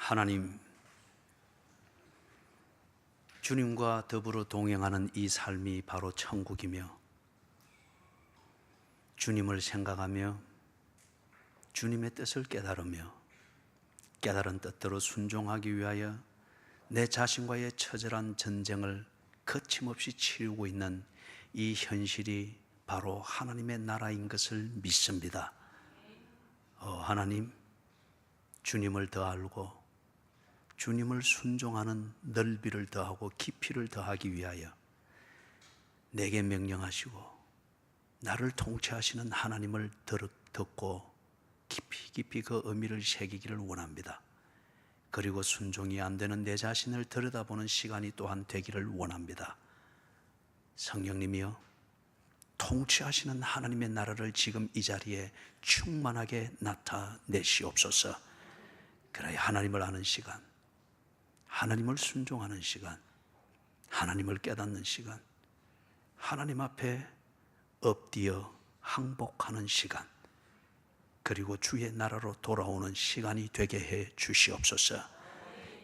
하나님, 주님과 더불어 동행하는 이 삶이 바로 천국이며, 주님을 생각하며 주님의 뜻을 깨달으며 깨달은 뜻대로 순종하기 위하여 내 자신과의 처절한 전쟁을 거침없이 치르고 있는 이 현실이 바로 하나님의 나라인 것을 믿습니다. 하나님, 주님을 더 알고 주님을 순종하는 넓이를 더하고 깊이를 더하기 위하여 내게 명령하시고 나를 통치하시는 하나님을 듣고 깊이 그 의미를 새기기를 원합니다. 그리고 순종이 안 되는 내 자신을 들여다보는 시간이 또한 되기를 원합니다. 성령님이여, 통치하시는 하나님의 나라를 지금 이 자리에 충만하게 나타내시옵소서. 그래야 하나님을 아는 시간, 하나님을 순종하는 시간, 하나님을 깨닫는 시간, 하나님 앞에 엎드려 항복하는 시간, 그리고 주의 나라로 돌아오는 시간이 되게 해 주시옵소서.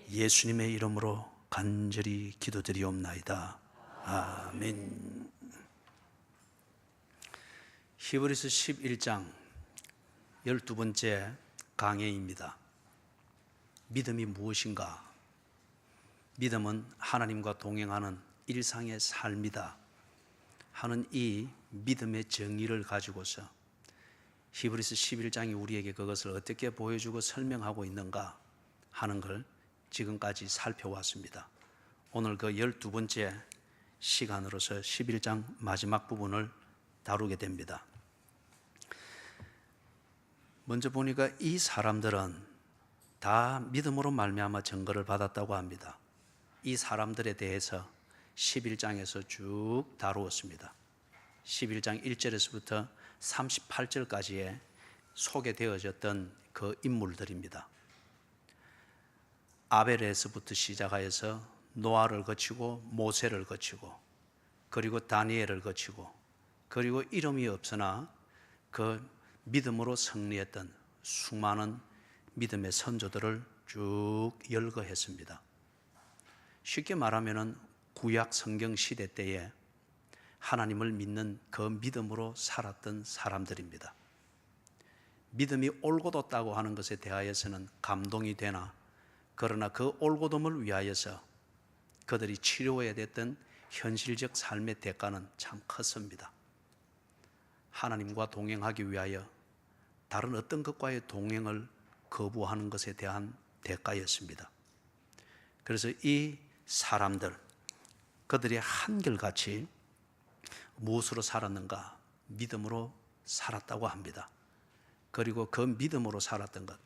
예수님의 이름으로 간절히 기도드리옵나이다. 아멘. 히브리서 11장 12번째 강해입니다. 믿음이 무엇인가? 믿음은 하나님과 동행하는 일상의 삶이다 하는 이 믿음의 정의를 가지고서 히브리서 11장이 우리에게 그것을 어떻게 보여주고 설명하고 있는가 하는 걸 지금까지 살펴왔습니다. 오늘 그 12번째 시간으로서 11장 마지막 부분을 다루게 됩니다. 먼저 보니까 이 사람들은 다 믿음으로 말미암아 증거를 받았다고 합니다. 이 사람들에 대해서 11장에서 쭉 다루었습니다. 11장 1절에서부터 38절까지에 소개되어졌던 그 인물들입니다. 아벨에서부터 시작하여서 노아를 거치고 모세를 거치고 그리고 다니엘을 거치고 그리고 이름이 없으나 그 믿음으로 승리했던 수많은 믿음의 선조들을 쭉 열거했습니다. 쉽게 말하면 구약 성경 시대 때에 하나님을 믿는 그 믿음으로 살았던 사람들입니다. 믿음이 올곧었다고 하는 것에 대하여서는 감동이 되나, 그러나 그 올곧음을 위하여서 그들이 치료해야 됐던 현실적 삶의 대가는 참 컸습니다. 하나님과 동행하기 위하여 다른 어떤 것과의 동행을 거부하는 것에 대한 대가였습니다. 그래서 이 사람들, 그들이 한결같이 무엇으로 살았는가? 믿음으로 살았다고 합니다. 그리고 그 믿음으로 살았던 것,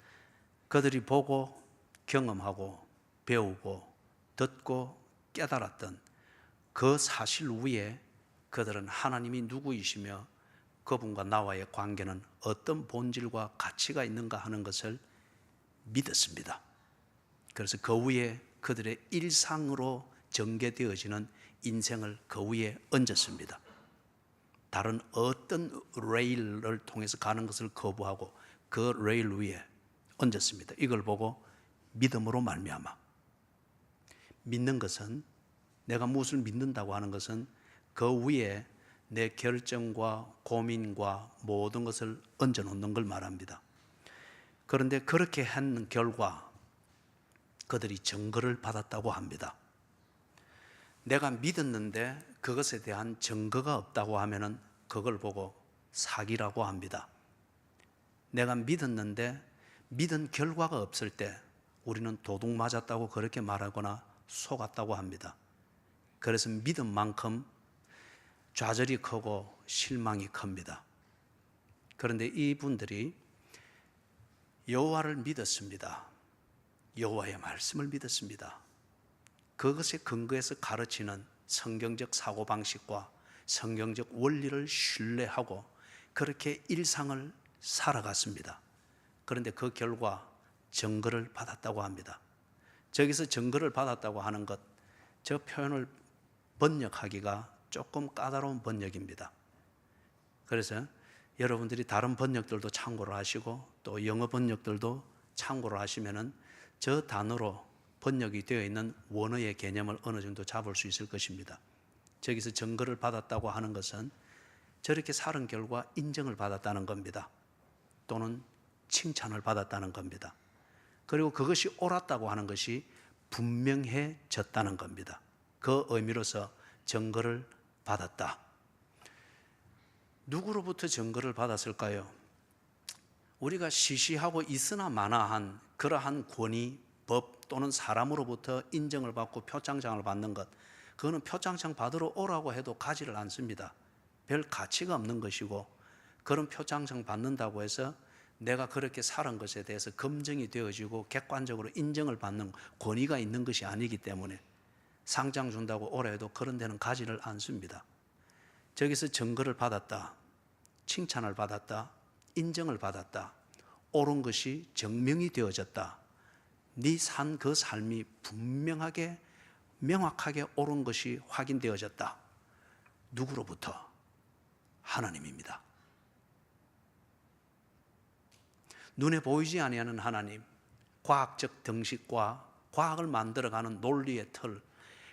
그들이 보고 경험하고 배우고 듣고 깨달았던 그 사실 위에 그들은 하나님이 누구이시며 그분과 나와의 관계는 어떤 본질과 가치가 있는가 하는 것을 믿었습니다. 그래서 그 위에 그들의 일상으로 전개되어지는 인생을 그 위에 얹었습니다. 다른 어떤 레일을 통해서 가는 것을 거부하고 그 레일 위에 얹었습니다. 이걸 보고 믿음으로 말미암아, 믿는 것은, 내가 무엇을 믿는다고 하는 것은 그 위에 내 결정과 고민과 모든 것을 얹어 놓는 걸 말합니다. 그런데 그렇게 한 결과 그들이 증거를 받았다고 합니다. 내가 믿었는데 그것에 대한 증거가 없다고 하면은 그걸 보고 사기라고 합니다. 내가 믿었는데 믿은 결과가 없을 때 우리는 도둑 맞았다고 그렇게 말하거나 속았다고 합니다. 그래서 믿음만큼 좌절이 크고 실망이 큽니다. 그런데 이분들이 여호와를 믿었습니다. 여호와의 말씀을 믿었습니다. 그것에 근거해서 가르치는 성경적 사고방식과 성경적 원리를 신뢰하고 그렇게 일상을 살아갔습니다. 그런데 그 결과 증거를 받았다고 합니다. 저기서 증거를 받았다고 하는 것, 저 표현을 번역하기가 조금 까다로운 번역입니다. 그래서 여러분들이 다른 번역들도 참고를 하시고 또 영어 번역들도 참고를 하시면은 저 단어로 번역이 되어 있는 원어의 개념을 어느 정도 잡을 수 있을 것입니다. 저기서 증거를 받았다고 하는 것은 저렇게 살은 결과 인정을 받았다는 겁니다. 또는 칭찬을 받았다는 겁니다. 그리고 그것이 옳았다고 하는 것이 분명해졌다는 겁니다. 그 의미로서 증거를 받았다. 누구로부터 증거를 받았을까요? 우리가 시시하고 있으나 마나한 그러한 권위, 법 또는 사람으로부터 인정을 받고 표창장을 받는 것, 그거는 표창장 받으러 오라고 해도 가지를 않습니다. 별 가치가 없는 것이고, 그런 표창장 받는다고 해서 내가 그렇게 살은 것에 대해서 검증이 되어지고 객관적으로 인정을 받는 권위가 있는 것이 아니기 때문에 상장 준다고 오라 해도 그런 데는 가지를 않습니다. 저기서 증거를 받았다, 칭찬을 받았다, 인정을 받았다, 옳은 것이 증명이 되어졌다. 네 산 그 삶이 분명하게 명확하게 옳은 것이 확인되어졌다. 누구로부터? 하나님입니다. 눈에 보이지 아니하는 하나님, 과학적 등식과 과학을 만들어가는 논리의 틀,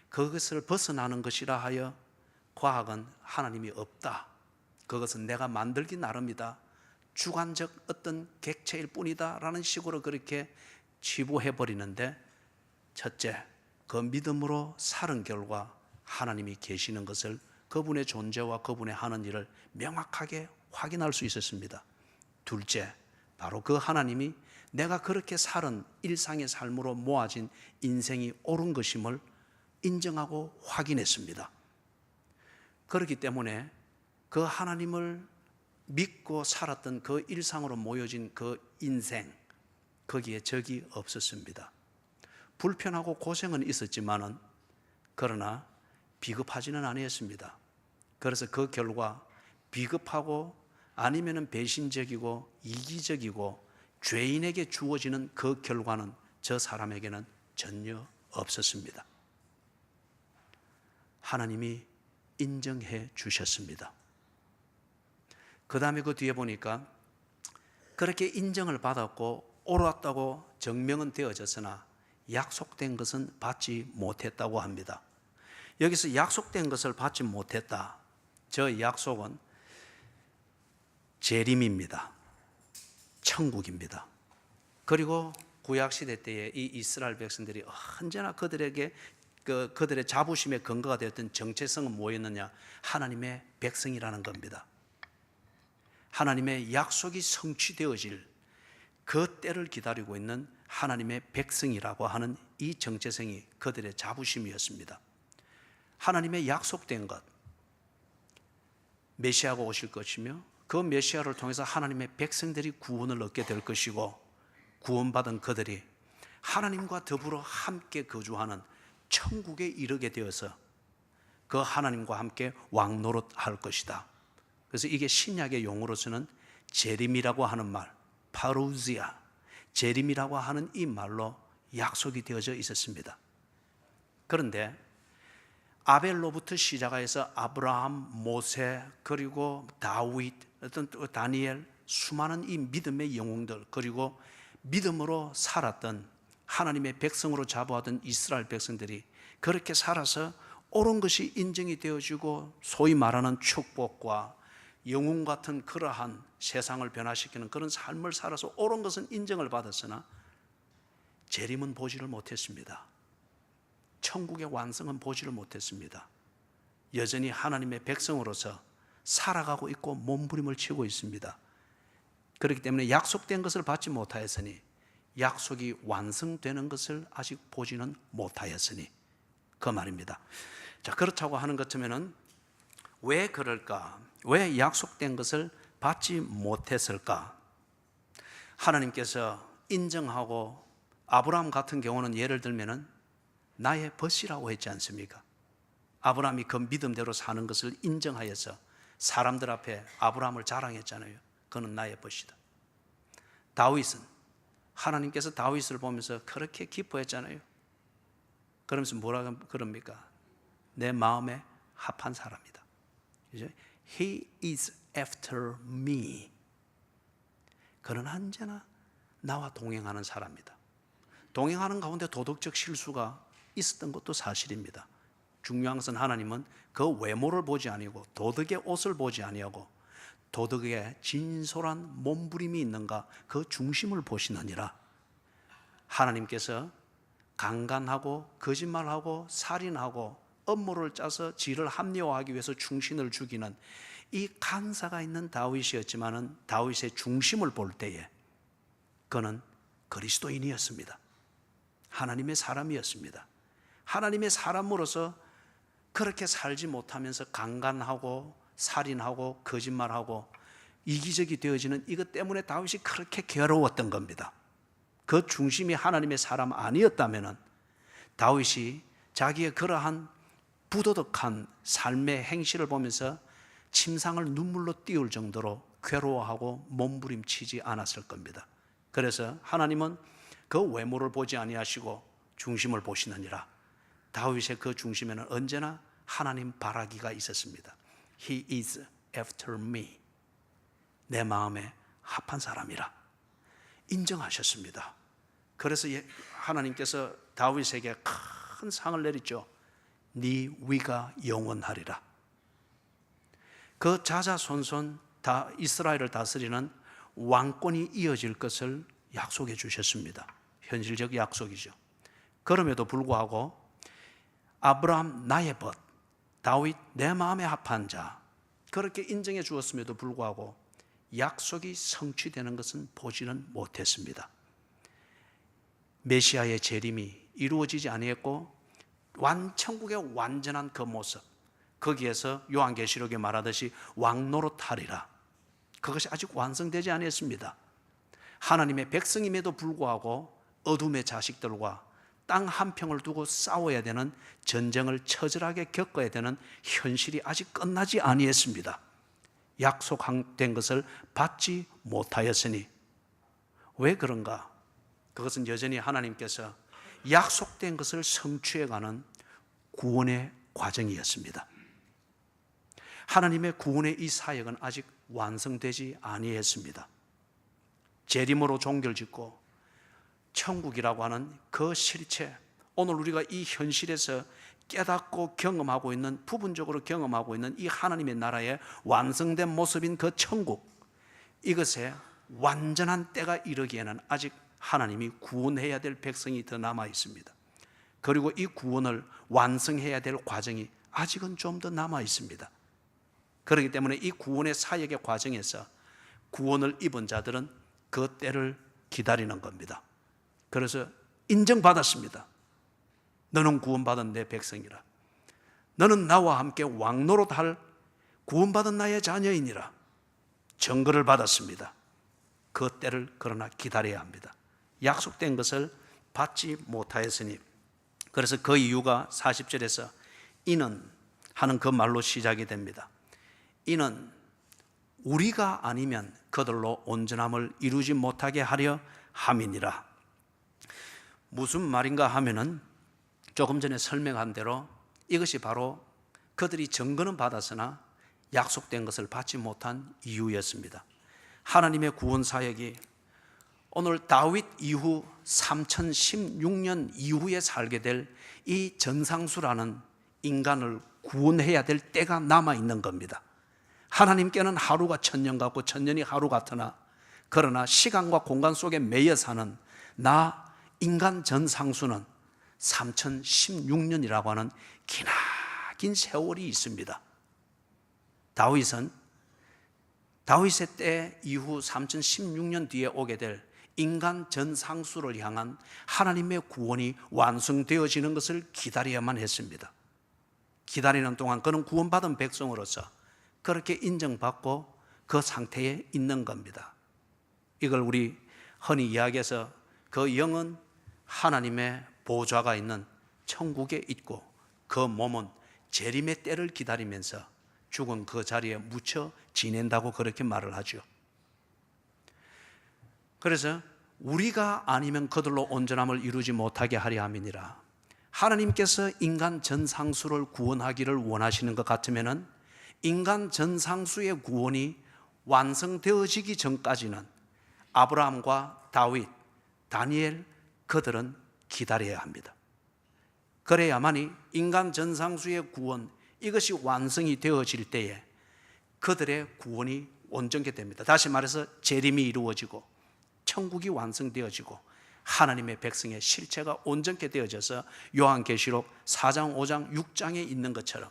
그것을 벗어나는 것이라 하여 과학은 하나님이 없다, 그것은 내가 만들기 나름이다, 주관적 어떤 객체일 뿐이다 라는 식으로 그렇게 치부해버리는데, 첫째, 그 믿음으로 살은 결과 하나님이 계시는 것을, 그분의 존재와 그분의 하는 일을 명확하게 확인할 수 있었습니다. 둘째, 바로 그 하나님이 내가 그렇게 살은 일상의 삶으로 모아진 인생이 옳은 것임을 인정하고 확인했습니다. 그렇기 때문에 그 하나님을 믿고 살았던 그 일상으로 모여진 그 인생, 거기에 적이 없었습니다. 불편하고 고생은 있었지만은 그러나 비겁하지는 아니었습니다. 그래서 그 결과 비겁하고 아니면은 배신적이고 이기적이고 죄인에게 주어지는 그 결과는 저 사람에게는 전혀 없었습니다. 하나님이 인정해 주셨습니다. 그 다음에 그 뒤에 보니까 그렇게 인정을 받았고 옳았다고 증명은 되어졌으나 약속된 것은 받지 못했다고 합니다. 여기서 약속된 것을 받지 못했다, 저 약속은 재림입니다. 천국입니다. 그리고 구약시대 때에 이 이스라엘 백성들이 언제나 그들에게 그들의 자부심의 근거가 되었던 정체성은 뭐였느냐? 하나님의 백성이라는 겁니다. 하나님의 약속이 성취되어질 그 때를 기다리고 있는 하나님의 백성이라고 하는 이 정체성이 그들의 자부심이었습니다. 하나님의 약속된 것, 메시아가 오실 것이며 그 메시아를 통해서 하나님의 백성들이 구원을 얻게 될 것이고, 구원받은 그들이 하나님과 더불어 함께 거주하는 천국에 이르게 되어서 그 하나님과 함께 왕노릇할 것이다. 그래서 이게 신약의 용어로서는 재림이라고 하는 말, 파루지아, 재림이라고 하는 이 말로 약속이 되어져 있었습니다. 그런데 아벨로부터 시작해서 아브라함, 모세, 그리고 다윗, 어떤 다니엘, 수많은 이 믿음의 영웅들, 그리고 믿음으로 살았던 하나님의 백성으로 자부하던 이스라엘 백성들이 그렇게 살아서 옳은 것이 인정이 되어지고 소위 말하는 축복과 영웅 같은 그러한 세상을 변화시키는 그런 삶을 살아서 옳은 것은 인정을 받았으나 재림은 보지를 못했습니다. 천국의 완성은 보지를 못했습니다. 여전히 하나님의 백성으로서 살아가고 있고 몸부림을 치고 있습니다. 그렇기 때문에 약속된 것을 받지 못하였으니, 약속이 완성되는 것을 아직 보지는 못하였으니, 그 말입니다. 자, 그렇다고 하는 것 같으면은 왜 그럴까? 왜 약속된 것을 받지 못했을까? 하나님께서 인정하고, 아브라함 같은 경우는 예를 들면은 나의 벗이라고 했지 않습니까? 아브라함이 그 믿음대로 사는 것을 인정하여서 사람들 앞에 아브라함을 자랑했잖아요. 그는 나의 벗이다. 다윗은 하나님께서 다윗을 보면서 그렇게 기뻐했잖아요. 그러면서 뭐라고 그럽니까? 내 마음에 합한 사람이다. 그죠? He is after me. 그는 언제나 나와 동행하는 사람이다. 동행하는 가운데 도덕적 실수가 있었던 것도 사실입니다. 중요한 것은 하나님은 그 외모를 보지 아니고 도덕의 옷을 보지 아니하고 도덕의 진솔한 몸부림이 있는가 그 중심을 보시느니라. 하나님께서 강간하고 거짓말하고 살인하고 음모를 짜서 지를 합리화하기 위해서 충신을 죽이는 이 간사가 있는 다윗이었지만은 다윗의 중심을 볼 때에 그는 그리스도인이었습니다. 하나님의 사람이었습니다. 하나님의 사람으로서 그렇게 살지 못하면서 강간하고 살인하고 거짓말하고 이기적이 되어지는 이것 때문에 다윗이 그렇게 괴로웠던 겁니다. 그 중심이 하나님의 사람 아니었다면 다윗이 자기의 그러한 부도덕한 삶의 행실을 보면서 침상을 눈물로 띄울 정도로 괴로워하고 몸부림치지 않았을 겁니다. 그래서 하나님은 그 외모를 보지 아니하시고 중심을 보시느니라. 다윗의 그 중심에는 언제나 하나님 바라기가 있었습니다. He is after me. 내 마음에 합한 사람이라 인정하셨습니다. 그래서 하나님께서 다윗에게 큰 상을 내리죠. 네 위가 영원하리라. 그 자자손손 다 이스라엘을 다스리는 왕권이 이어질 것을 약속해 주셨습니다. 현실적 약속이죠. 그럼에도 불구하고 아브라함 나의 벗, 다윗 내 마음에 합한 자, 그렇게 인정해 주었음에도 불구하고 약속이 성취되는 것은 보지는 못했습니다. 메시아의 재림이 이루어지지 아니했고 천국의 완전한 그 모습, 거기에서 요한계시록에 말하듯이 왕노릇하리라, 그것이 아직 완성되지 아니했습니다. 하나님의 백성임에도 불구하고 어둠의 자식들과 땅 한 평을 두고 싸워야 되는 전쟁을 처절하게 겪어야 되는 현실이 아직 끝나지 아니했습니다. 약속된 것을 받지 못하였으니 왜 그런가? 그것은 여전히 하나님께서 약속된 것을 성취해가는 구원의 과정이었습니다. 하나님의 구원의 이 사역은 아직 완성되지 아니했습니다. 재림으로 종결짓고 천국이라고 하는 그 실체, 오늘 우리가 이 현실에서 깨닫고 경험하고 있는, 부분적으로 경험하고 있는 이 하나님의 나라의 완성된 모습인 그 천국, 이것에 완전한 때가 이르기에는 아직 하나님이 구원해야 될 백성이 더 남아 있습니다. 그리고 이 구원을 완성해야 될 과정이 아직은 좀 더 남아 있습니다. 그렇기 때문에 이 구원의 사역의 과정에서 구원을 입은 자들은 그 때를 기다리는 겁니다. 그래서 인정받았습니다. 너는 구원받은 내 백성이라. 너는 나와 함께 왕노릇할 구원받은 나의 자녀이니라. 증거를 받았습니다. 그 때를 그러나 기다려야 합니다. 약속된 것을 받지 못하였으니, 그래서 그 이유가 40절에서 이는 하는 그 말로 시작이 됩니다. 이는 우리가 아니면 그들로 온전함을 이루지 못하게 하려 함이니라. 무슨 말인가 하면은 조금 전에 설명한 대로 이것이 바로 그들이 증거는 받았으나 약속된 것을 받지 못한 이유였습니다. 하나님의 구원 사역이 오늘 다윗 이후 3016년 이후에 살게 될 이 전상수라는 인간을 구원해야 될 때가 남아 있는 겁니다. 하나님께는 하루가 천년 같고 천년이 하루 같으나, 그러나 시간과 공간 속에 매여 사는 나 인간 전상수는 3016년이라고 하는 기나긴 세월이 있습니다. 다윗의 때 이후 3016년 뒤에 오게 될 인간 전상수를 향한 하나님의 구원이 완성되어지는 것을 기다려야만 했습니다. 기다리는 동안 그는 구원받은 백성으로서 그렇게 인정받고 그 상태에 있는 겁니다. 이걸 우리 흔히 이야기해서 그 영은 하나님의 보좌가 있는 천국에 있고 그 몸은 재림의 때를 기다리면서 죽은 그 자리에 묻혀 지낸다고 그렇게 말을 하죠. 그래서 우리가 아니면 그들로 온전함을 이루지 못하게 하려 함이니라. 하나님께서 인간 전상수를 구원하기를 원하시는 것 같으면은 인간 전상수의 구원이 완성되어지기 전까지는 아브라함과 다윗, 다니엘, 그들은 기다려야 합니다. 그래야만이 인간 전상수의 구원, 이것이 완성이 되어질 때에 그들의 구원이 온전케 됩니다. 다시 말해서 재림이 이루어지고 천국이 완성되어지고 하나님의 백성의 실체가 온전케 되어져서 요한계시록 4장, 5장, 6장에 있는 것처럼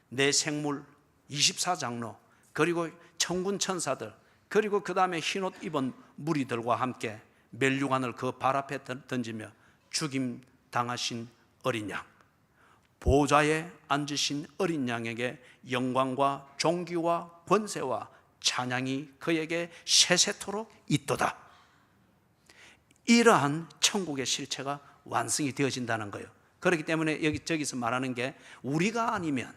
내 생물 24장로, 그리고 천군 천사들, 그리고 그 다음에 흰옷 입은 무리들과 함께 멸류관을 그 발 앞에 던지며 죽임 당하신 어린 양, 보좌에 앉으신 어린 양에게 영광과 존귀와 권세와 찬양이 그에게 세세토록 있도다. 이러한 천국의 실체가 완성이 되어진다는 거예요. 그렇기 때문에 저기서 말하는 게, 우리가 아니면,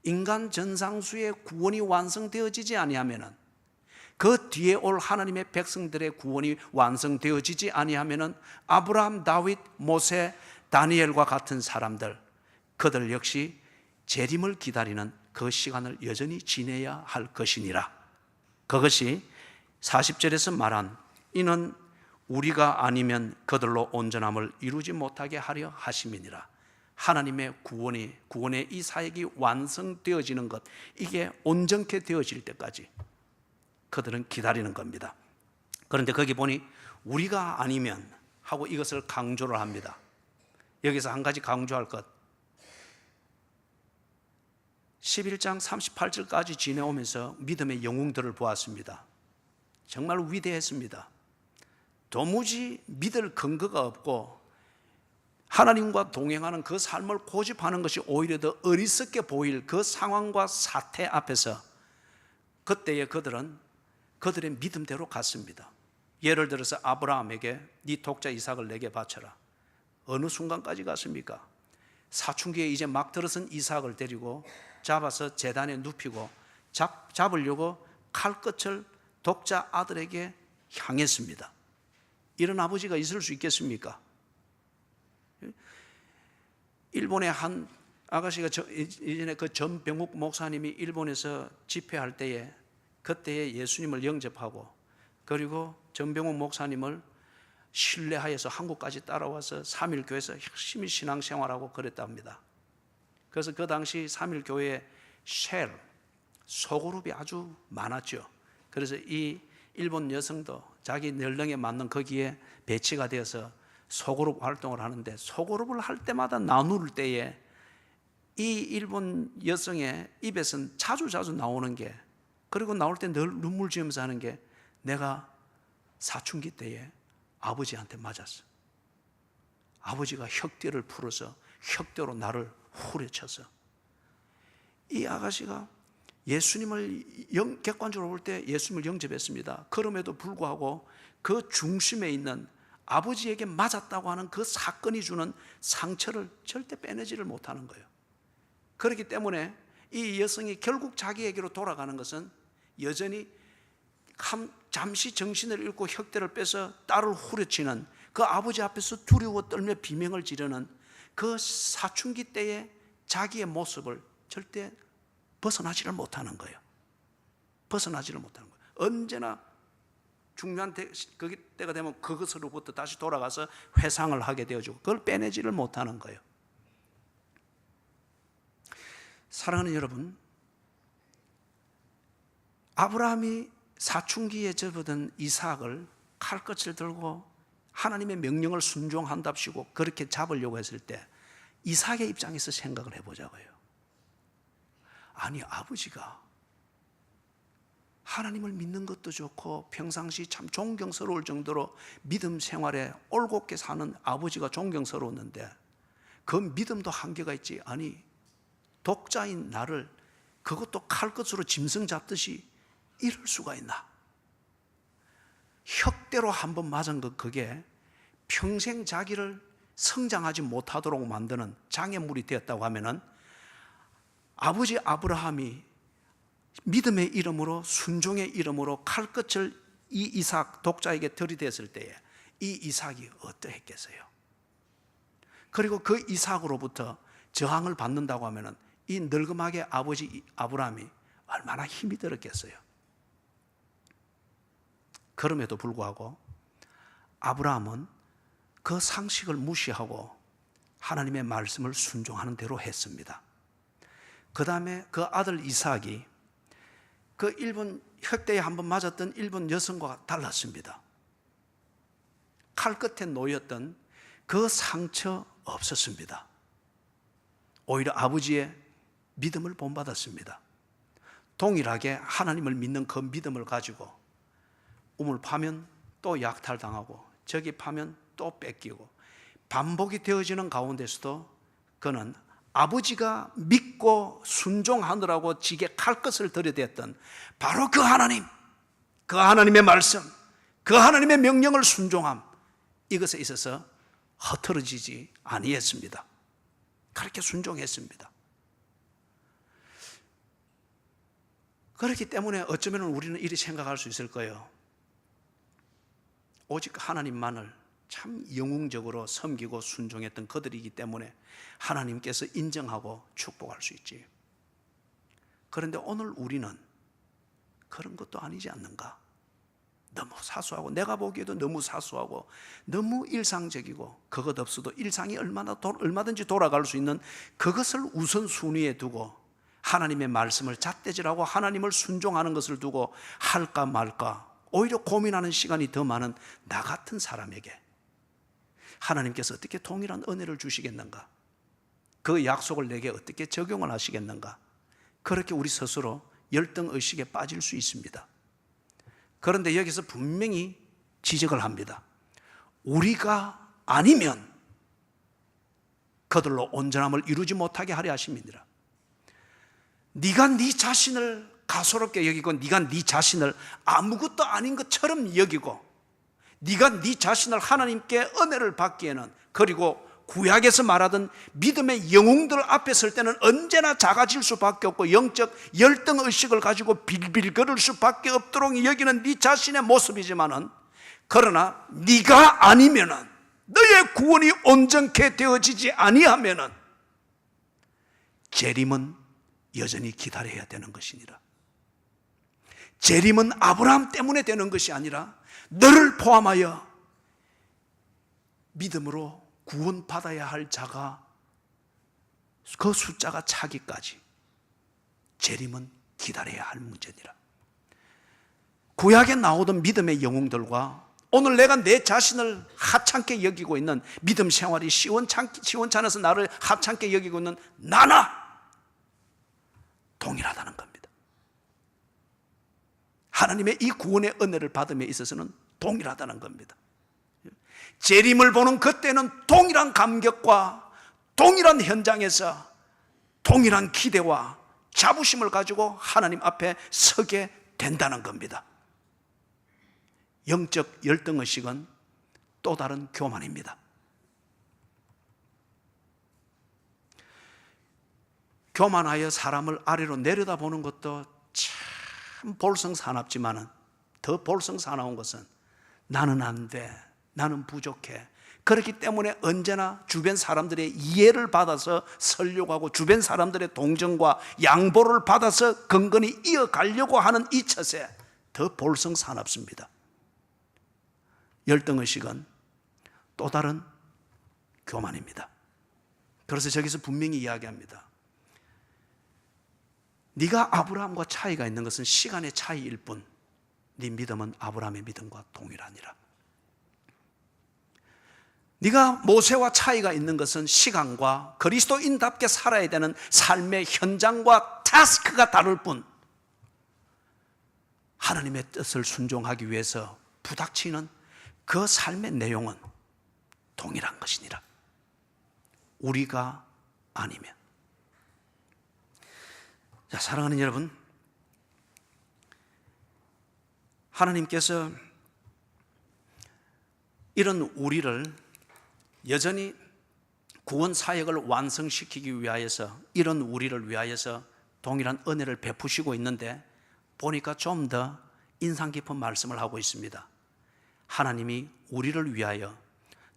인간 전상수의 구원이 완성되어지지 아니하면은, 그 뒤에 올 하나님의 백성들의 구원이 완성되어지지 아니하면은 아브라함, 다윗, 모세, 다니엘과 같은 사람들, 그들 역시 재림을 기다리는 그 시간을 여전히 지내야 할 것이니라. 그것이 40절에서 말한 이는 우리가 아니면 그들로 온전함을 이루지 못하게 하려 하심이니라. 하나님의 구원의 이 사역이 완성되어지는 것, 이게 온전케 되어질 때까지 그들은 기다리는 겁니다. 그런데 거기 보니 우리가 아니면 하고 이것을 강조를 합니다. 여기서 한 가지 강조할 것, 11장 38절까지 지내오면서 믿음의 영웅들을 보았습니다. 정말 위대했습니다. 도무지 믿을 근거가 없고 하나님과 동행하는 그 삶을 고집하는 것이 오히려 더 어리석게 보일 그 상황과 사태 앞에서 그때의 그들은 그들의 믿음대로 갔습니다. 예를 들어서 아브라함에게 네 독자 이삭을 내게 바쳐라. 어느 순간까지 갔습니까? 사춘기에 이제 막 들어선 이삭을 데리고 잡아서 제단에 눕히고 잡으려고 칼끝을 독자 아들에게 향했습니다. 이런 아버지가 있을 수 있겠습니까? 일본의 한 아가씨가 이전에 그 전병욱 목사님이 일본에서 집회할 때에 그때에 예수님을 영접하고 그리고 전병욱 목사님을 신뢰하여서 한국까지 따라와서 3.1교회에서 열심히 신앙생활하고 그랬답니다. 그래서 그 당시 3.1교회에 소그룹이 아주 많았죠. 그래서 이 일본 여성도 자기 연령에 맞는 거기에 배치가 되어서 소그룹 활동을 하는데, 소그룹을 할 때마다 나눌 때에 이 일본 여성의 입에서는 자주 나오는 게, 그리고 나올 때 늘 눈물 지으면서 하는 게, 내가 사춘기 때에 아버지한테 맞았어. 아버지가 혁대를 풀어서 혁대로 나를 후려쳐서. 이 아가씨가 예수님을 객관적으로 볼 때 예수님을 영접했습니다. 그럼에도 불구하고 그 중심에 있는 아버지에게 맞았다고 하는 그 사건이 주는 상처를 절대 빼내지를 못하는 거예요. 그렇기 때문에 이 여성이 결국 자기에게로 돌아가는 것은 여전히 잠시 정신을 잃고 혁대를 빼서 딸을 후려치는 그 아버지 앞에서 두려워 떨며 비명을 지르는 그 사춘기 때의 자기의 모습을 절대 벗어나지를 못하는 거예요. 벗어나지를 못하는 거예요. 언제나 중요한 때가 되면 그것으로부터 다시 돌아가서 회상을 하게 되어지고 그걸 빼내지를 못하는 거예요. 사랑하는 여러분, 아브라함이 사춘기에 접어든 이삭을 칼끝을 들고 하나님의 명령을 순종한답시고 그렇게 잡으려고 했을 때 이삭의 입장에서 생각을 해보자고요. 아니, 아버지가 하나님을 믿는 것도 좋고 평상시 참 존경스러울 정도로 믿음 생활에 올곧게 사는 아버지가 존경스러웠는데 그 믿음도 한계가 있지. 아니, 독자인 나를 그것도 칼끝으로 짐승 잡듯이 이럴 수가 있나? 혁대로 한번 맞은 것, 그게 평생 자기를 성장하지 못하도록 만드는 장애물이 되었다고 하면은, 아버지 아브라함이 믿음의 이름으로, 순종의 이름으로 칼끝을 이 이삭 독자에게 들이댔을 때에 이 이삭이 어떠했겠어요? 그리고 그 이삭으로부터 저항을 받는다고 하면은 이 늙음하게 아버지 아브라함이 얼마나 힘이 들었겠어요? 그럼에도 불구하고 아브라함은 그 상식을 무시하고 하나님의 말씀을 순종하는 대로 했습니다. 그 다음에 그 아들 이삭이 그 일본 흑대에 한번 맞았던 일본 여성과 달랐습니다. 칼 끝에 놓였던 그 상처 없었습니다. 오히려 아버지의 믿음을 본받았습니다. 동일하게 하나님을 믿는 그 믿음을 가지고 우물 파면 또 약탈당하고 저기 파면 또 뺏기고 반복이 되어지는 가운데서도 그는 아버지가 믿고 순종하느라고 지게 칼끝을 들여댔던 바로 그 하나님, 그 하나님의 말씀, 그 하나님의 명령을 순종함, 이것에 있어서 흐트러지지 아니했습니다. 그렇게 순종했습니다. 그렇기 때문에 어쩌면 우리는 이렇게 생각할 수 있을 거예요. 오직 하나님만을 참 영웅적으로 섬기고 순종했던 그들이기 때문에 하나님께서 인정하고 축복할 수 있지. 그런데 오늘 우리는 그런 것도 아니지 않는가? 너무 사소하고, 내가 보기에도 너무 사소하고 너무 일상적이고, 그것 없어도 일상이 얼마든지 돌아갈 수 있는 그것을 우선순위에 두고 하나님의 말씀을 잣대질하고 하나님을 순종하는 것을 두고 할까 말까 오히려 고민하는 시간이 더 많은 나 같은 사람에게 하나님께서 어떻게 동일한 은혜를 주시겠는가? 그 약속을 내게 어떻게 적용을 하시겠는가? 그렇게 우리 스스로 열등의식에 빠질 수 있습니다. 그런데 여기서 분명히 지적을 합니다. 우리가 아니면 그들로 온전함을 이루지 못하게 하려 하심이니라. 네가 네 자신을 가소롭게 여기고, 네가 네 자신을 아무것도 아닌 것처럼 여기고, 네가 네 자신을 하나님께 은혜를 받기에는, 그리고 구약에서 말하던 믿음의 영웅들 앞에 설 때는 언제나 작아질 수밖에 없고 영적 열등의식을 가지고 빌빌거릴 수밖에 없도록 여기는 네 자신의 모습이지만은, 그러나 네가 아니면은, 너의 구원이 온전케 되어지지 아니하면은 재림은 여전히 기다려야 되는 것이니라. 재림은 아브라함 때문에 되는 것이 아니라 너를 포함하여 믿음으로 구원받아야 할 자가, 그 숫자가 차기까지 재림은 기다려야 할 문제니라. 구약에 나오던 믿음의 영웅들과 오늘 내가 내 자신을 하찮게 여기고 있는, 믿음 생활이 시원찮아서 나를 하찮게 여기고 있는 나나 동일하다는 겁니다. 하나님의 이 구원의 은혜를 받음에 있어서는 동일하다는 겁니다. 재림을 보는 그때는 동일한 감격과 동일한 현장에서 동일한 기대와 자부심을 가지고 하나님 앞에 서게 된다는 겁니다. 영적 열등의식은 또 다른 교만입니다. 교만하여 사람을 아래로 내려다보는 것도 참 볼성사납지만은, 더 볼성사나운 것은 나는 안 돼, 나는 부족해, 그렇기 때문에 언제나 주변 사람들의 이해를 받아서 살려고 하고 주변 사람들의 동정과 양보를 받아서 건건히 이어가려고 하는 이 처세, 더 볼성사납습니다. 열등의식은 또 다른 교만입니다. 그래서 저기서 분명히 이야기합니다. 네가 아브라함과 차이가 있는 것은 시간의 차이일 뿐, 네 믿음은 아브라함의 믿음과 동일하니라. 네가 모세와 차이가 있는 것은 시간과 그리스도인답게 살아야 되는 삶의 현장과 타스크가 다를 뿐, 하나님의 뜻을 순종하기 위해서 부닥치는 그 삶의 내용은 동일한 것이니라. 우리가 아니면. 자, 사랑하는 여러분, 하나님께서 이런 우리를 여전히 구원 사역을 완성시키기 위하여서, 이런 우리를 위하여서 동일한 은혜를 베푸시고 있는데, 보니까 좀 더 인상 깊은 말씀을 하고 있습니다. 하나님이 우리를 위하여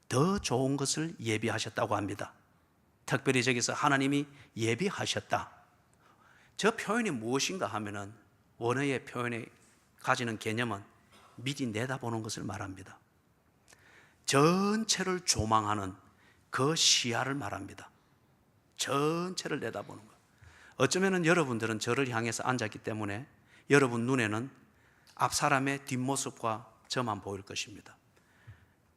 더 좋은 것을 예비하셨다고 합니다. 특별히 저기서 하나님이 예비하셨다, 저 표현이 무엇인가 하면은, 원어의 표현이 가지는 개념은 미리 내다보는 것을 말합니다. 전체를 조망하는 그 시야를 말합니다. 전체를 내다보는 것. 어쩌면 여러분들은 저를 향해서 앉았기 때문에 여러분 눈에는 앞 사람의 뒷모습과 저만 보일 것입니다.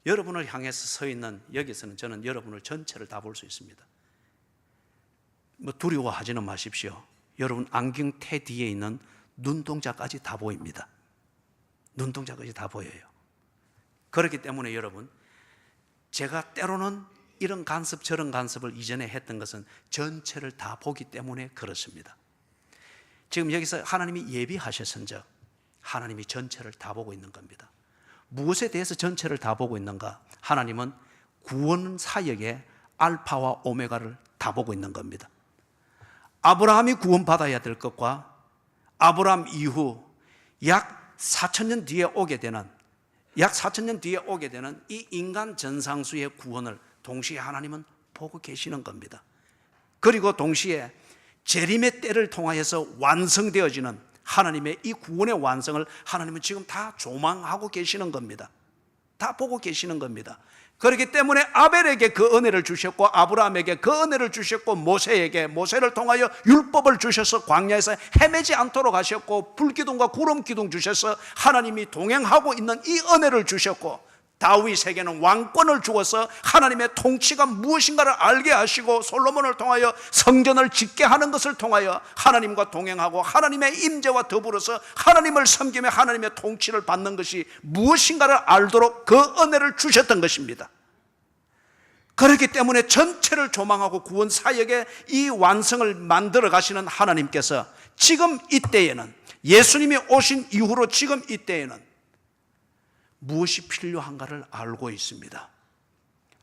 여러분을 향해서 서 있는 여기서는 저는 여러분을 전체를 다 볼 수 있습니다. 두려워하지는 마십시오. 여러분 안경테 뒤에 있는 눈동자까지 다 보입니다. 눈동자까지 다 보여요. 그렇기 때문에 여러분, 제가 때로는 이런 간섭 저런 간섭을 이전에 했던 것은 전체를 다 보기 때문에 그렇습니다. 지금 여기서 하나님이 예비하셨은즉 하나님이 전체를 다 보고 있는 겁니다. 무엇에 대해서 전체를 다 보고 있는가? 하나님은 구원 사역의 알파와 오메가를 다 보고 있는 겁니다. 아브라함이 구원받아야 될 것과 아브라함 이후 약 4,000년 뒤에 오게 되는 이 인간 전상수의 구원을 동시에 하나님은 보고 계시는 겁니다. 그리고 동시에 재림의 때를 통하여서 완성되어지는 하나님의 이 구원의 완성을 하나님은 지금 다 조망하고 계시는 겁니다. 다 보고 계시는 겁니다. 그렇기 때문에 아벨에게 그 은혜를 주셨고 아브라함에게 그 은혜를 주셨고 모세를 통하여 율법을 주셔서 광야에서 헤매지 않도록 하셨고 불기둥과 구름기둥 주셔서 하나님이 동행하고 있는 이 은혜를 주셨고 다윗에게는 왕권을 주어서 하나님의 통치가 무엇인가를 알게 하시고 솔로몬을 통하여 성전을 짓게 하는 것을 통하여 하나님과 동행하고 하나님의 임재와 더불어서 하나님을 섬기며 하나님의 통치를 받는 것이 무엇인가를 알도록 그 은혜를 주셨던 것입니다. 그렇기 때문에 전체를 조망하고 구원 사역의 이 완성을 만들어 가시는 하나님께서 지금 이때에는, 예수님이 오신 이후로 지금 이때에는 무엇이 필요한가를 알고 있습니다.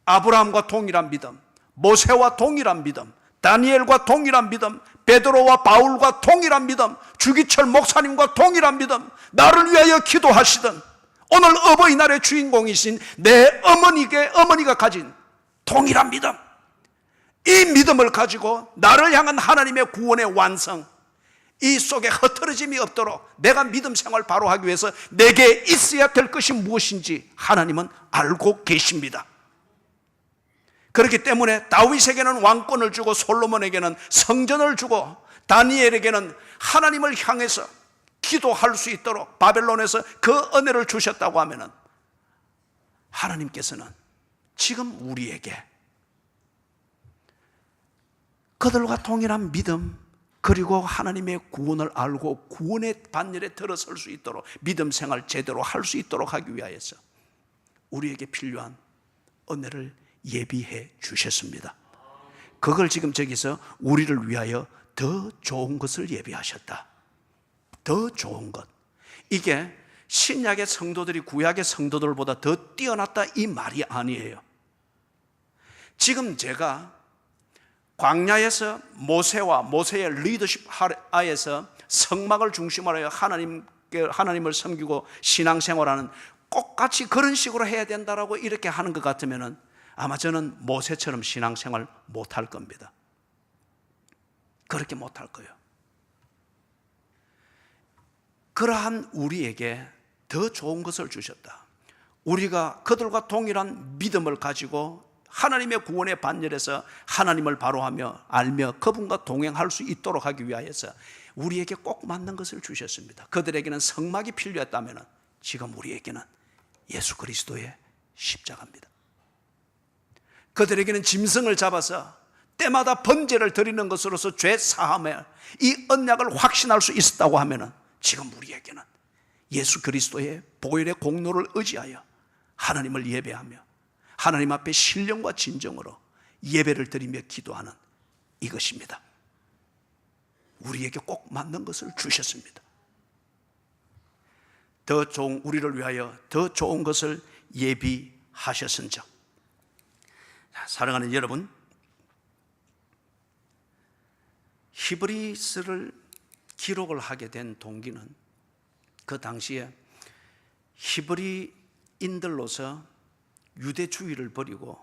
아브라함과 동일한 믿음, 모세와 동일한 믿음, 다니엘과 동일한 믿음, 베드로와 바울과 동일한 믿음, 주기철 목사님과 동일한 믿음, 나를 위하여 기도하시던 오늘 어버이날의 주인공이신 내 어머니가 가진 동일한 믿음, 이 믿음을 가지고 나를 향한 하나님의 구원의 완성, 이 속에 흐트러짐이 없도록 내가 믿음 생활 바로 하기 위해서 내게 있어야 될 것이 무엇인지 하나님은 알고 계십니다. 그렇기 때문에 다윗에게는 왕권을 주고 솔로몬에게는 성전을 주고 다니엘에게는 하나님을 향해서 기도할 수 있도록 바벨론에서 그 은혜를 주셨다고 하면은 하나님께서는 지금 우리에게 그들과 동일한 믿음, 그리고 하나님의 구원을 알고 구원의 반열에 들어설 수 있도록 믿음 생활 제대로 할 수 있도록 하기 위하여서 우리에게 필요한 은혜를 예비해 주셨습니다. 그걸 지금 저기서 우리를 위하여 더 좋은 것을 예비하셨다. 더 좋은 것. 이게 신약의 성도들이 구약의 성도들보다 더 뛰어났다 이 말이 아니에요. 지금 제가 광야에서 모세의 리더십 하에서 성막을 중심으로 하여 하나님을 섬기고 신앙생활하는 똑같이 그런 식으로 해야 된다라고 이렇게 하는 것 같으면 아마 저는 모세처럼 신앙생활 못할 겁니다. 그렇게 못할 거예요. 그러한 우리에게 더 좋은 것을 주셨다. 우리가 그들과 동일한 믿음을 가지고 하나님의 구원의 반열에서 하나님을 바로하며 알며 그분과 동행할 수 있도록 하기 위하여서 우리에게 꼭 맞는 것을 주셨습니다. 그들에게는 성막이 필요했다면 지금 우리에게는 예수 그리스도의 십자가입니다. 그들에게는 짐승을 잡아서 때마다 번제를 드리는 것으로서 죄 사함에 이 언약을 확신할 수 있었다고 하면 지금 우리에게는 예수 그리스도의 보혈의 공로를 의지하여 하나님을 예배하며 하나님 앞에 신령과 진정으로 예배를 드리며 기도하는 이것입니다. 우리에게 꼭 맞는 것을 주셨습니다. 우리를 위하여 더 좋은 것을 예비하셨은즉. 사랑하는 여러분, 히브리서를 기록을 하게 된 동기는 그 당시에 히브리인들로서 유대주의를 버리고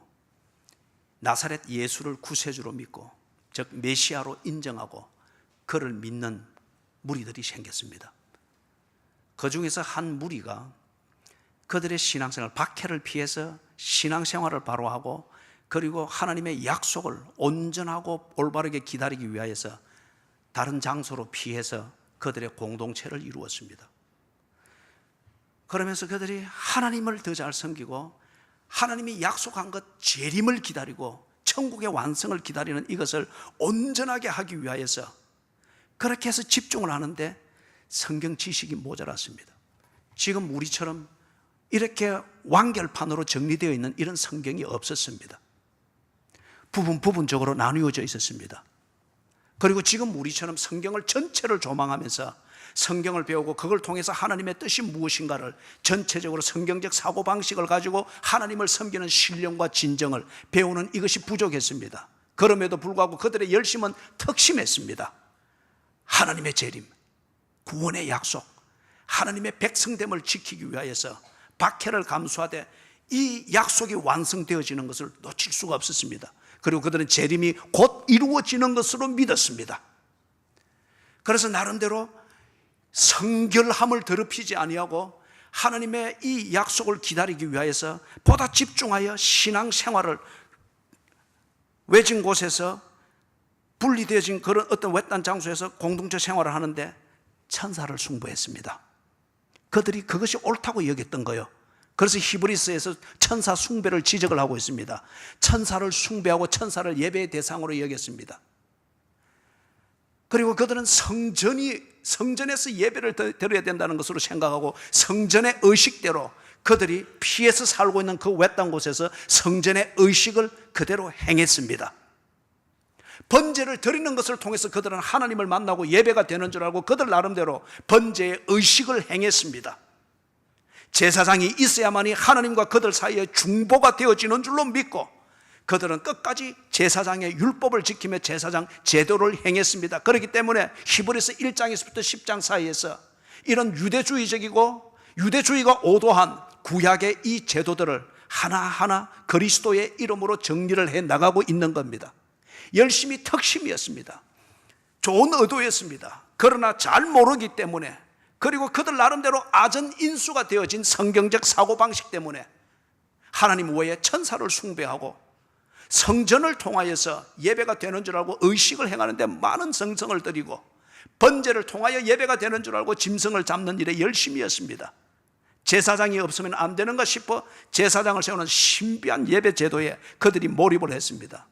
나사렛 예수를 구세주로 믿고 즉 메시아로 인정하고 그를 믿는 무리들이 생겼습니다. 그 중에서 한 무리가 그들의 신앙생활, 박해를 피해서 신앙생활을 바로 하고 그리고 하나님의 약속을 온전하고 올바르게 기다리기 위하여서 다른 장소로 피해서 그들의 공동체를 이루었습니다. 그러면서 그들이 하나님을 더 잘 섬기고 하나님이 약속한 것 재림을 기다리고 천국의 완성을 기다리는 이것을 온전하게 하기 위하여서 그렇게 해서 집중을 하는데 성경 지식이 모자랐습니다. 지금 우리처럼 이렇게 완결판으로 정리되어 있는 이런 성경이 없었습니다. 부분적으로 나누어져 있었습니다. 그리고 지금 우리처럼 성경을 전체를 조망하면서 성경을 배우고 그걸 통해서 하나님의 뜻이 무엇인가를 전체적으로 성경적 사고방식을 가지고 하나님을 섬기는 신령과 진정을 배우는 이것이 부족했습니다. 그럼에도 불구하고 그들의 열심은 특심했습니다. 하나님의 재림, 구원의 약속, 하나님의 백성됨을 지키기 위하여서 박해를 감수하되 이 약속이 완성되어지는 것을 놓칠 수가 없었습니다. 그리고 그들은 재림이 곧 이루어지는 것으로 믿었습니다. 그래서 나름대로 성결함을 더럽히지 아니하고 하나님의 이 약속을 기다리기 위하여서 보다 집중하여 신앙생활을 외진 곳에서 분리되어진 그런 어떤 외딴 장소에서 공동체 생활을 하는데 천사를 숭배했습니다. 그들이 그것이 옳다고 여겼던 거예요. 그래서 히브리서에서 천사 숭배를 지적을 하고 있습니다. 천사를 숭배하고 천사를 예배의 대상으로 여겼습니다. 그리고 그들은 성전에서 예배를 드려야 된다는 것으로 생각하고 성전의 의식대로 그들이 피해서 살고 있는 그 외딴 곳에서 성전의 의식을 그대로 행했습니다. 번제를 드리는 것을 통해서 그들은 하나님을 만나고 예배가 되는 줄 알고 그들 나름대로 번제의 의식을 행했습니다. 제사장이 있어야만이 하나님과 그들 사이에 중보가 되어지는 줄로 믿고 그들은 끝까지 제사장의 율법을 지키며 제사장 제도를 행했습니다. 그렇기 때문에 히브리서 1장에서부터 10장 사이에서 이런 유대주의적이고 유대주의가 오도한 구약의 이 제도들을 하나하나 그리스도의 이름으로 정리를 해 나가고 있는 겁니다. 열심히 특심이었습니다. 좋은 의도였습니다. 그러나 잘 모르기 때문에 그리고 그들 나름대로 아전인수가 되어진 성경적 사고방식 때문에 하나님 외에 천사를 숭배하고 성전을 통하여서 예배가 되는 줄 알고 의식을 행하는데 많은 정성을 들이고 번제를 통하여 예배가 되는 줄 알고 짐승을 잡는 일에 열심이었습니다. 제사장이 없으면 안 되는가 싶어 제사장을 세우는 신비한 예배 제도에 그들이 몰입을 했습니다.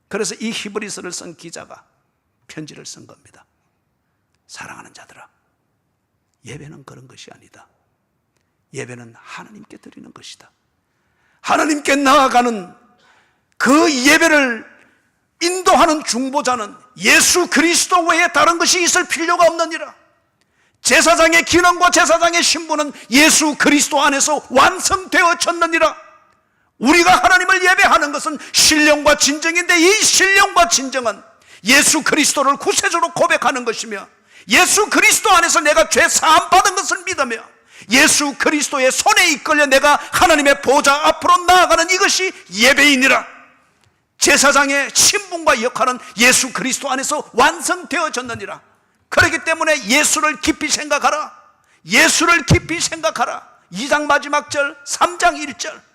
그래서 이 히브리서를 쓴 기자가 편지를 쓴 겁니다. 사랑하는 자들아, 예배는 그런 것이 아니다. 예배는 하나님께 드리는 것이다. 하나님께 나아가는 그 예배를 인도하는 중보자는 예수 그리스도 외에 다른 것이 있을 필요가 없느니라. 제사장의 기능과 제사장의 신분은 예수 그리스도 안에서 완성되어졌느니라. 우리가 하나님을 예배하는 것은 신령과 진정인데 이 신령과 진정은 예수 그리스도를 구세주로 고백하는 것이며 예수 그리스도 안에서 내가 죄 사함 받은 것을 믿으며 예수 그리스도의 손에 이끌려 내가 하나님의 보좌 앞으로 나아가는 이것이 예배이니라. 제사장의 신분과 역할은 예수 그리스도 안에서 완성되어졌느니라. 그렇기 때문에 예수를 깊이 생각하라. 예수를 깊이 생각하라. 2장 마지막 절, 3장 1절.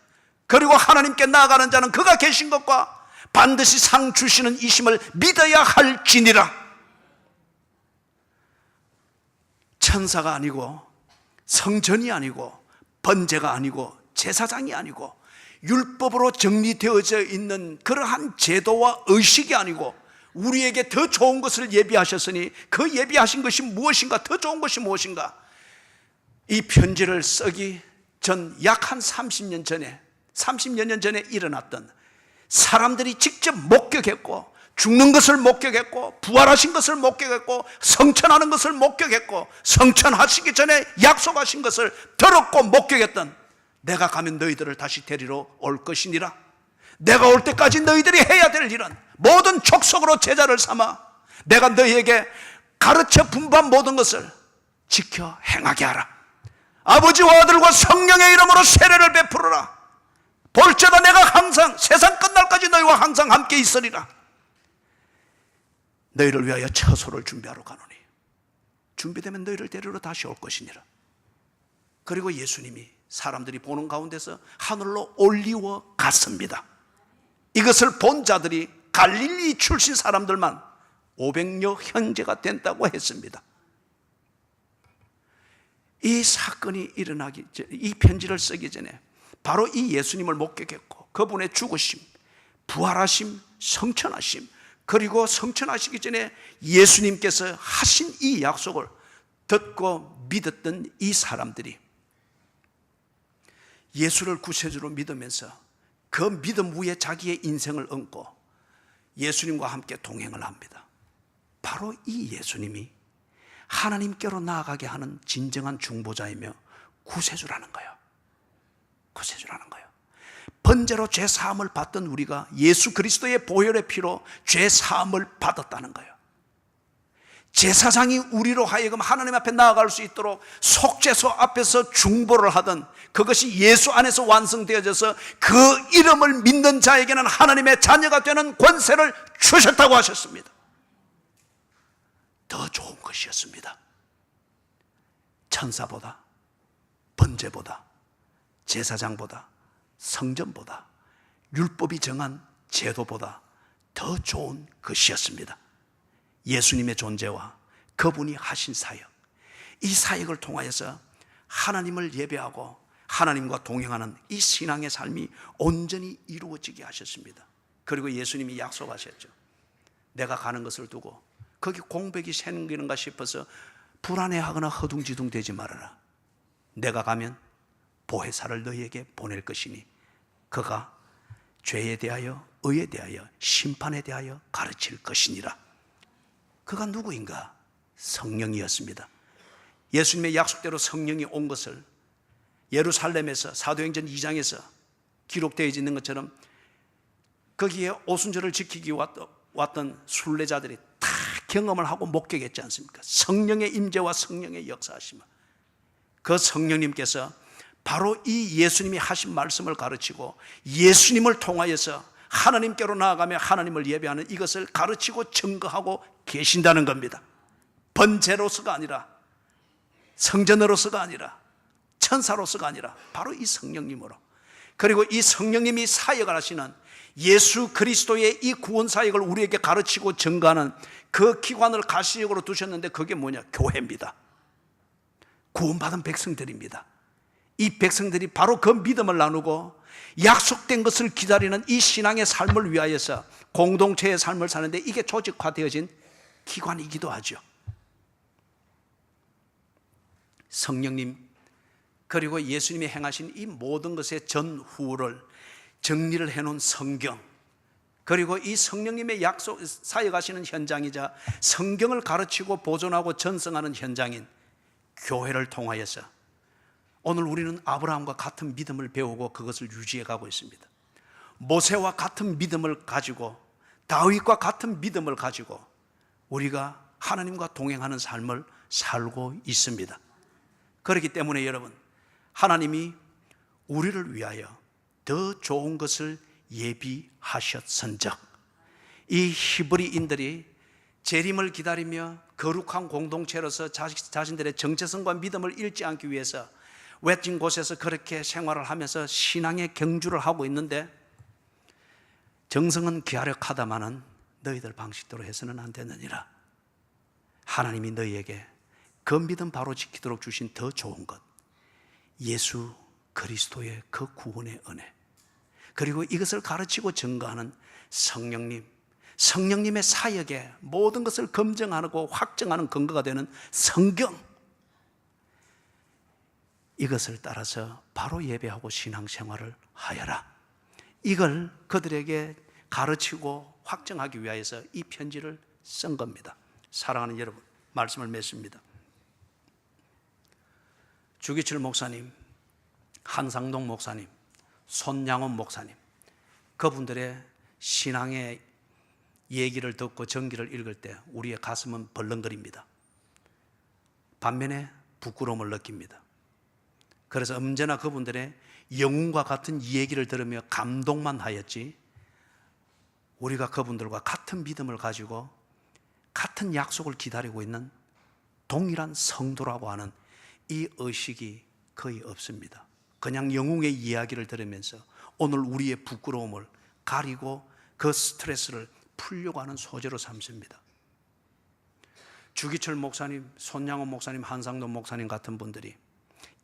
그리고 하나님께 나아가는 자는 그가 계신 것과 반드시 상 주시는 이심을 믿어야 할지니라. 천사가 아니고 성전이 아니고 번제가 아니고 제사장이 아니고 율법으로 정리되어져 있는 그러한 제도와 의식이 아니고 우리에게 더 좋은 것을 예비하셨으니 그 예비하신 것이 무엇인가, 더 좋은 것이 무엇인가. 이 편지를 쓰기 전 약 한 30여 년 전에 일어났던 사람들이 직접 목격했고 죽는 것을 목격했고 부활하신 것을 목격했고 성천하는 것을 목격했고 성천하시기 전에 약속하신 것을 들었고 목격했던 내가 가면 너희들을 다시 데리러 올 것이니라. 내가 올 때까지 너희들이 해야 될 일은 모든 족속으로 제자를 삼아 내가 너희에게 가르쳐 분부한 모든 것을 지켜 행하게 하라. 아버지와 아들과 성령의 이름으로 세례를 베풀어라. 볼지어다 내가 항상 세상 끝날까지 너희와 항상 함께 있으리라. 너희를 위하여 처소를 준비하러 가노니 준비되면 너희를 데리러 다시 올 것이니라. 그리고 예수님이 사람들이 보는 가운데서 하늘로 올리워 갔습니다. 이것을 본 자들이 갈릴리 출신 사람들만 500여 형제가 된다고 했습니다. 이 사건이 일어나기 전에, 이 편지를 쓰기 전에 바로 이 예수님을 목격했고 그분의 죽으심, 부활하심, 성천하심, 그리고 성천하시기 전에 예수님께서 하신 이 약속을 듣고 믿었던 이 사람들이 예수를 구세주로 믿으면서 그 믿음 위에 자기의 인생을 얹고 예수님과 함께 동행을 합니다. 바로 이 예수님이 하나님께로 나아가게 하는 진정한 중보자이며 구세주라는 거예요. 구세주라는 거예요. 번제로 죄 사함을 받던 우리가 예수 그리스도의 보혈의 피로 죄 사함을 받았다는 거예요. 제사장이 우리로 하여금 하나님 앞에 나아갈 수 있도록 속죄소 앞에서 중보를 하던 그것이 예수 안에서 완성되어져서 그 이름을 믿는 자에게는 하나님의 자녀가 되는 권세를 주셨다고 하셨습니다. 더 좋은 것이었습니다. 천사보다, 번제보다, 제사장보다, 성전보다, 율법이 정한 제도보다 더 좋은 것이었습니다. 예수님의 존재와 그분이 하신 사역, 이 사역을 통하여서 하나님을 예배하고 하나님과 동행하는 이 신앙의 삶이 온전히 이루어지게 하셨습니다. 그리고 예수님이 약속하셨죠. 내가 가는 것을 두고 거기 공백이 생기는가 싶어서 불안해하거나 허둥지둥 되지 말아라. 내가 가면 보혜사를 너희에게 보낼 것이니 그가 죄에 대하여, 의에 대하여, 심판에 대하여 가르칠 것이니라. 그가 누구인가? 성령이었습니다. 예수님의 약속대로 성령이 온 것을 예루살렘에서 사도행전 2장에서 기록되어 있는 것처럼 거기에 오순절을 지키기 왔던 순례자들이 다 경험을 하고 목격했지 않습니까? 성령의 임재와 성령의 역사하심을. 그 성령님께서 바로 이 예수님이 하신 말씀을 가르치고 예수님을 통하여서 하나님께로 나아가며 하나님을 예배하는 이것을 가르치고 증거하고 계신다는 겁니다. 번제로서가 아니라, 성전으로서가 아니라, 천사로서가 아니라 바로 이 성령님으로, 그리고 이 성령님이 사역을 하시는 예수 그리스도의 이 구원 사역을 우리에게 가르치고 증거하는 그 기관을 가시적으로 두셨는데 그게 뭐냐? 교회입니다. 구원받은 백성들입니다. 이 백성들이 바로 그 믿음을 나누고 약속된 것을 기다리는 이 신앙의 삶을 위하여서 공동체의 삶을 사는데 이게 조직화되어진 기관이기도 하죠. 성령님, 그리고 예수님이 행하신 이 모든 것의 전후를 정리를 해놓은 성경, 그리고 이 성령님의 약속 사역하시는 현장이자 성경을 가르치고 보존하고 전승하는 현장인 교회를 통하여서 오늘 우리는 아브라함과 같은 믿음을 배우고 그것을 유지해 가고 있습니다. 모세와 같은 믿음을 가지고, 다윗과 같은 믿음을 가지고 우리가 하나님과 동행하는 삶을 살고 있습니다. 그렇기 때문에 여러분, 하나님이 우리를 위하여 더 좋은 것을 예비하셨은즉, 이 히브리인들이 재림을 기다리며 거룩한 공동체로서 자신들의 정체성과 믿음을 잃지 않기 위해서 외진 곳에서 그렇게 생활을 하면서 신앙의 경주를 하고 있는데, 정성은 기하력하다마는 너희들 방식대로 해서는 안 되느니라. 하나님이 너희에게 그 믿음 바로 지키도록 주신 더 좋은 것, 예수 그리스도의 그 구원의 은혜, 그리고 이것을 가르치고 증거하는 성령님, 성령님의 사역에 모든 것을 검증하고 확정하는 근거가 되는 성경, 이것을 따라서 바로 예배하고 신앙생활을 하여라. 이걸 그들에게 가르치고 확정하기 위해서 이 편지를 쓴 겁니다. 사랑하는 여러분, 말씀을 맺습니다. 주기철 목사님, 한상동 목사님, 손양원 목사님, 그분들의 신앙의 얘기를 듣고 전기를 읽을 때 우리의 가슴은 벌렁거립니다. 반면에 부끄러움을 느낍니다. 그래서 언제나 그분들의 영웅과 같은 얘기를 들으며 감동만 하였지, 우리가 그분들과 같은 믿음을 가지고 같은 약속을 기다리고 있는 동일한 성도라고 하는 이 의식이 거의 없습니다. 그냥 영웅의 이야기를 들으면서 오늘 우리의 부끄러움을 가리고 그 스트레스를 풀려고 하는 소재로 삼습니다. 주기철 목사님, 손양원 목사님, 한상돈 목사님 같은 분들이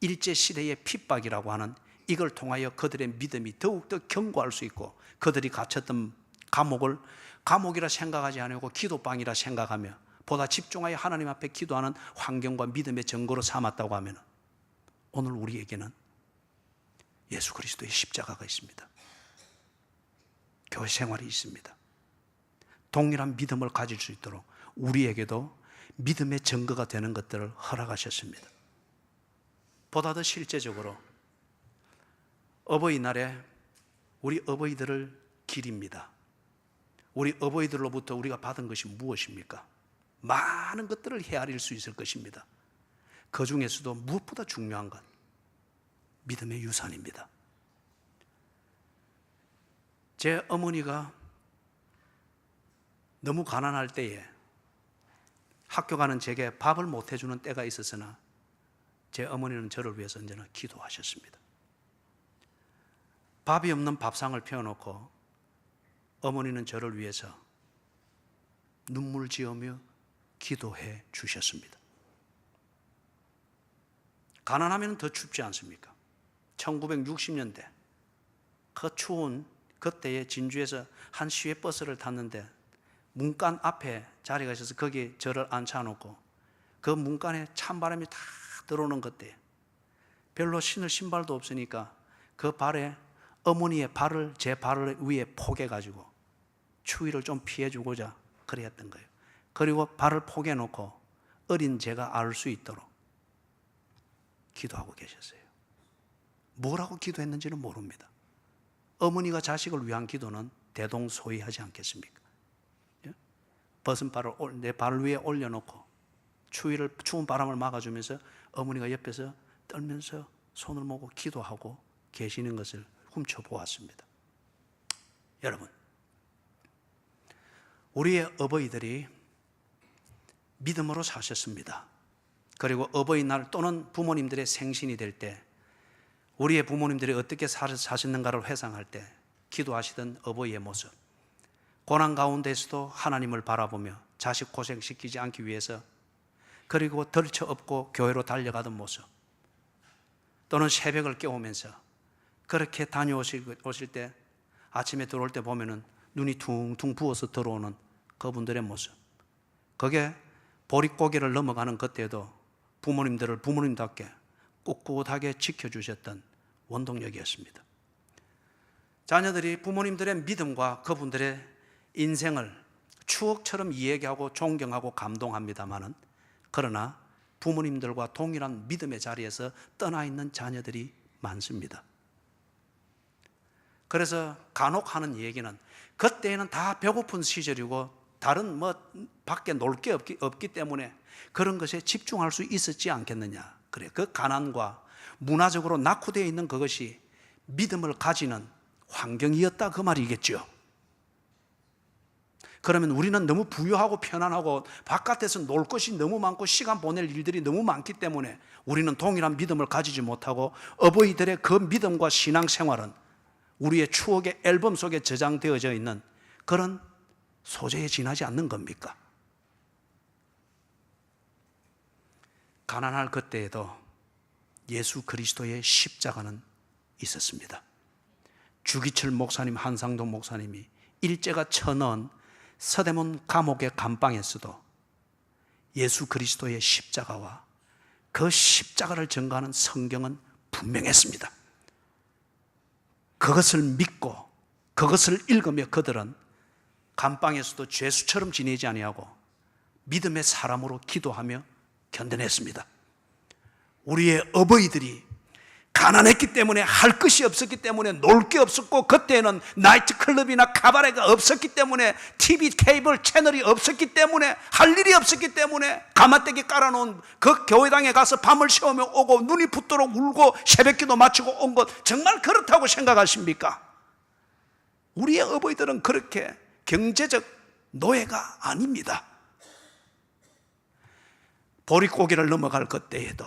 일제시대의 핍박이라고 하는 이걸 통하여 그들의 믿음이 더욱더 견고할 수 있고 그들이 갇혔던 감옥이라 생각하지 않고 기도방이라 생각하며 보다 집중하여 하나님 앞에 기도하는 환경과 믿음의 증거로 삼았다고 하면 오늘 우리에게는 예수 그리스도의 십자가가 있습니다. 교회 생활이 있습니다. 동일한 믿음을 가질 수 있도록 우리에게도 믿음의 증거가 되는 것들을 허락하셨습니다. 보다 더 실제적으로 어버이날에 우리 어버이들을 기립니다. 우리 어버이들로부터 우리가 받은 것이 무엇입니까? 많은 것들을 헤아릴 수 있을 것입니다. 그 중에서도 무엇보다 중요한 것, 믿음의 유산입니다. 제 어머니가 너무 가난할 때에 학교 가는 제게 밥을 못 해주는 때가 있었으나 제 어머니는 저를 위해서 언제나 기도하셨습니다. 밥이 없는 밥상을 펴놓고 어머니는 저를 위해서 눈물 지으며 기도해 주셨습니다. 가난하면 더 춥지 않습니까? 1960년대 그 추운 그때에 진주에서 한 시외버스를 탔는데 문간 앞에 자리가 있어서 거기 저를 앉혀놓고 그 문간에 찬바람이 다 들어오는 그때 별로 신을 신발도 없으니까 그 발에 어머니의 발을 제 발을 위에 포개가지고 추위를 좀 피해주고자 그랬던 거예요. 그리고 발을 포개놓고 어린 제가 알 수 있도록 기도하고 계셨어요. 뭐라고 기도했는지는 모릅니다. 어머니가 자식을 위한 기도는 대동소이하지 않겠습니까? 벗은 발을 내 발 위에 올려놓고 추운 바람을 막아주면서 어머니가 옆에서 떨면서 손을 모고 기도하고 계시는 것을 훔쳐보았습니다. 여러분, 우리의 어버이들이 믿음으로 사셨습니다. 그리고 어버이날 또는 부모님들의 생신이 될 때 우리의 부모님들이 어떻게 사셨는가를 회상할 때 기도하시던 어버이의 모습, 고난 가운데서도 하나님을 바라보며 자식 고생시키지 않기 위해서 그리고 덜쳐업고 교회로 달려가던 모습, 또는 새벽을 깨우면서 그렇게 다녀오실 때 아침에 들어올 때 보면은 눈이 퉁퉁 부어서 들어오는 그분들의 모습, 그게 보릿고개를 넘어가는 그때도 부모님들을 부모님답게 꿋꿋하게 지켜주셨던 원동력이었습니다. 자녀들이 부모님들의 믿음과 그분들의 인생을 추억처럼 이야기하고 존경하고 감동합니다마는 그러나 부모님들과 동일한 믿음의 자리에서 떠나 있는 자녀들이 많습니다. 그래서 간혹 하는 얘기는 그때는 다 배고픈 시절이고 다른 밖에 놀 게 없기 때문에 그런 것에 집중할 수 있었지 않겠느냐. 그래, 그 가난과 문화적으로 낙후되어 있는 그것이 믿음을 가지는 환경이었다 그 말이겠죠. 그러면 우리는 너무 부유하고 편안하고 바깥에서 놀 것이 너무 많고 시간 보낼 일들이 너무 많기 때문에 우리는 동일한 믿음을 가지지 못하고 어버이들의 그 믿음과 신앙생활은 우리의 추억의 앨범 속에 저장되어져 있는 그런 소재에 지나지 않는 겁니까? 가난할 그때에도 예수 그리스도의 십자가는 있었습니다. 주기철 목사님, 한상동 목사님이 일제가 쳐넣은 서대문 감옥의 감방에서도 예수 그리스도의 십자가와 그 십자가를 증거하는 성경은 분명했습니다. 그것을 믿고 그것을 읽으며 그들은 감방에서도 죄수처럼 지내지 아니하고 믿음의 사람으로 기도하며 견뎌냈습니다. 우리의 어버이들이 가난했기 때문에 할 것이 없었기 때문에 놀 게 없었고 그때는 나이트클럽이나 카바레가 없었기 때문에 TV 케이블 채널이 없었기 때문에 할 일이 없었기 때문에 가마떼기 깔아놓은 그 교회당에 가서 밤을 새우며 오고 눈이 붓도록 울고 새벽기도 마치고 온 것 정말 그렇다고 생각하십니까? 우리의 어버이들은 그렇게 경제적 노예가 아닙니다. 보릿고개를 넘어갈 그때에도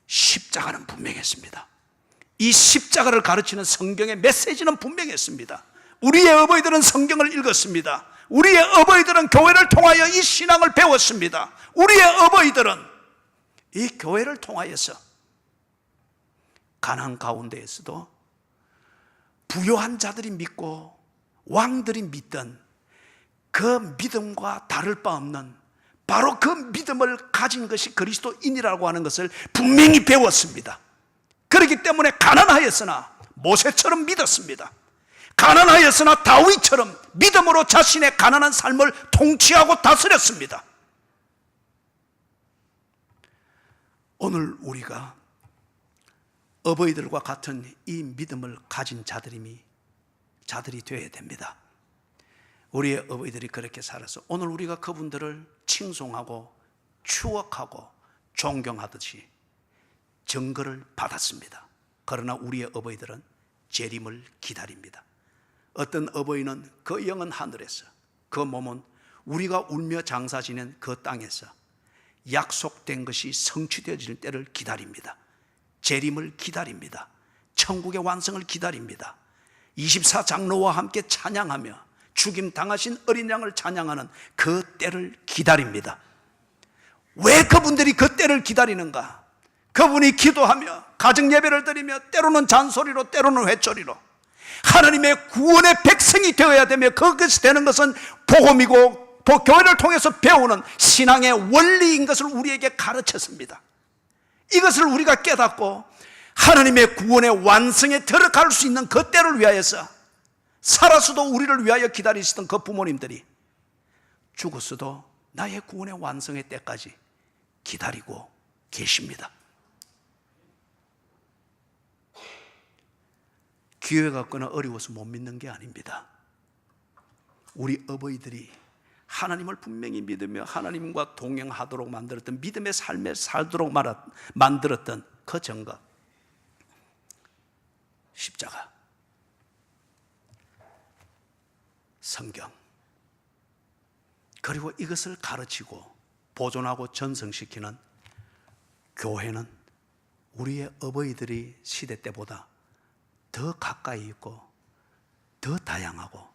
십자가는 분명했습니다. 이 십자가를 가르치는 성경의 메시지는 분명했습니다. 우리의 어버이들은 성경을 읽었습니다. 우리의 어버이들은 교회를 통하여 이 신앙을 배웠습니다. 우리의 어버이들은 이 교회를 통하여서 가난 가운데에서도 부요한 자들이 믿고 왕들이 믿던 그 믿음과 다를 바 없는 바로 그 믿음을 가진 것이 그리스도인이라고 하는 것을 분명히 배웠습니다. 그렇기 때문에 가난하였으나 모세처럼 믿었습니다. 가난하였으나 다윗처럼 믿음으로 자신의 가난한 삶을 통치하고 다스렸습니다. 오늘 우리가 어버이들과 같은 이 믿음을 가진 자들이 되어야 됩니다. 우리의 어버이들이 그렇게 살아서 오늘 우리가 그분들을 칭송하고 추억하고 존경하듯이 증거를 받았습니다. 그러나 우리의 어버이들은 재림을 기다립니다. 어떤 어버이는 그 영은 하늘에서, 그 몸은 우리가 울며 장사 지낸 그 땅에서 약속된 것이 성취되어질 때를 기다립니다. 재림을 기다립니다. 천국의 완성을 기다립니다. 24장로와 함께 찬양하며 죽임 당하신 어린 양을 찬양하는 그 때를 기다립니다. 왜 그분들이 그 때를 기다리는가? 그분이 기도하며 가정 예배를 드리며 때로는 잔소리로 때로는 회초리로 하나님의 구원의 백성이 되어야 되며 그것이 되는 것은 복음이고 교회를 통해서 배우는 신앙의 원리인 것을 우리에게 가르쳤습니다. 이것을 우리가 깨닫고 하나님의 구원의 완성에 들어갈 수 있는 그 때를 위하여서 살아서도 우리를 위하여 기다리시던 그 부모님들이 죽었어도 나의 구원의 완성의 때까지 기다리고 계십니다. 기회가 없거나 어려워서 못 믿는 게 아닙니다. 우리 어버이들이 하나님을 분명히 믿으며 하나님과 동행하도록 만들었던 믿음의 삶에 살도록 만들었던 그 증거, 십자가, 성경, 그리고 이것을 가르치고 보존하고 전승시키는 교회는 우리의 어버이들이 시대 때보다 더 가까이 있고 더 다양하고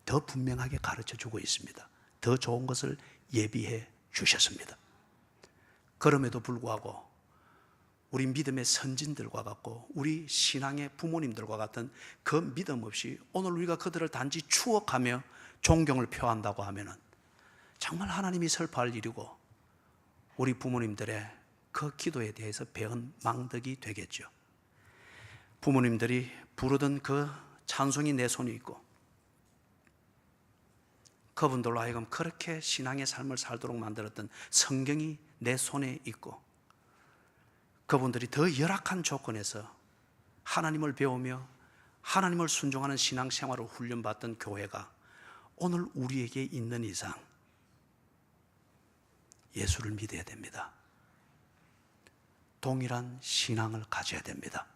더 분명하게 가르쳐주고 있습니다. 더 좋은 것을 예비해 주셨습니다. 그럼에도 불구하고 우리 믿음의 선진들과 같고 우리 신앙의 부모님들과 같은 그 믿음 없이 오늘 우리가 그들을 단지 추억하며 존경을 표한다고 하면 정말 하나님이 슬퍼할 일이고 우리 부모님들의 그 기도에 대해서 배은 망덕이 되겠죠. 부모님들이 부르던 그 찬송이 내 손에 있고 그분들로 하여금 그렇게 신앙의 삶을 살도록 만들었던 성경이 내 손에 있고 그분들이 더 열악한 조건에서 하나님을 배우며 하나님을 순종하는 신앙생활을 훈련받던 교회가 오늘 우리에게 있는 이상 예수를 믿어야 됩니다. 동일한 신앙을 가져야 됩니다.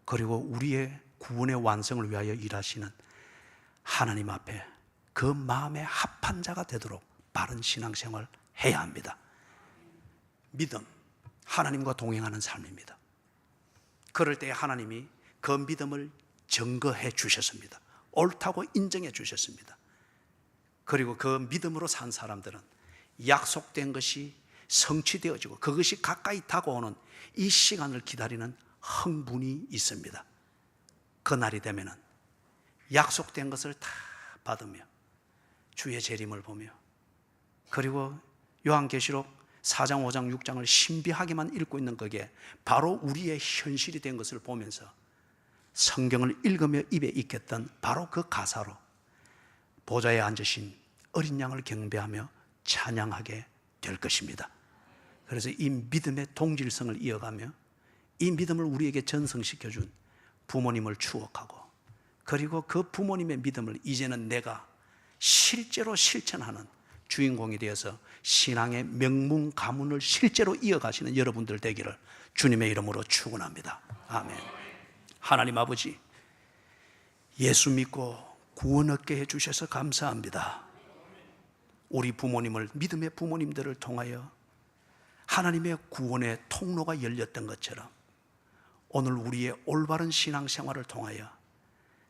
그리고 우리의 구원의 완성을 위하여 일하시는 하나님 앞에 그 마음에 합한 자가 되도록 바른 신앙생활을 해야 합니다. 믿음, 하나님과 동행하는 삶입니다. 그럴 때 하나님이 그 믿음을 증거해 주셨습니다. 옳다고 인정해 주셨습니다. 그리고 그 믿음으로 산 사람들은 약속된 것이 성취되어지고 그것이 가까이 다가오는 이 시간을 기다리는 흥분이 있습니다. 그날이 되면은 약속된 것을 다 받으며 주의 재림을 보며 그리고 요한계시록 4장, 5장, 6장을 신비하게만 읽고 있는 그게 바로 우리의 현실이 된 것을 보면서 성경을 읽으며 입에 익혔던 바로 그 가사로 보좌에 앉으신 어린 양을 경배하며 찬양하게 될 것입니다. 그래서 이 믿음의 동질성을 이어가며 이 믿음을 우리에게 전승시켜준 부모님을 추억하고 그리고 그 부모님의 믿음을 이제는 내가 실제로 실천하는 주인공이 되어서 신앙의 명문 가문을 실제로 이어가시는 여러분들 되기를 주님의 이름으로 축원합니다. 아멘. 하나님 아버지, 예수 믿고 구원 얻게 해주셔서 감사합니다. 우리 부모님을, 믿음의 부모님들을 통하여 하나님의 구원의 통로가 열렸던 것처럼 오늘 우리의 올바른 신앙생활을 통하여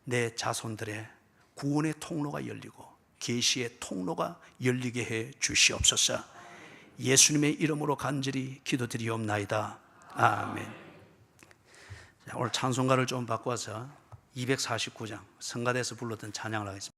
내 자손들의 구원의 통로가 열리고 계시의 통로가 열리게 해 주시옵소서. 예수님의 이름으로 간절히 기도드리옵나이다. 아멘. 자, 오늘 찬송가를 좀 바꿔서 249장 성가대에서 불렀던 찬양을 하겠습니다.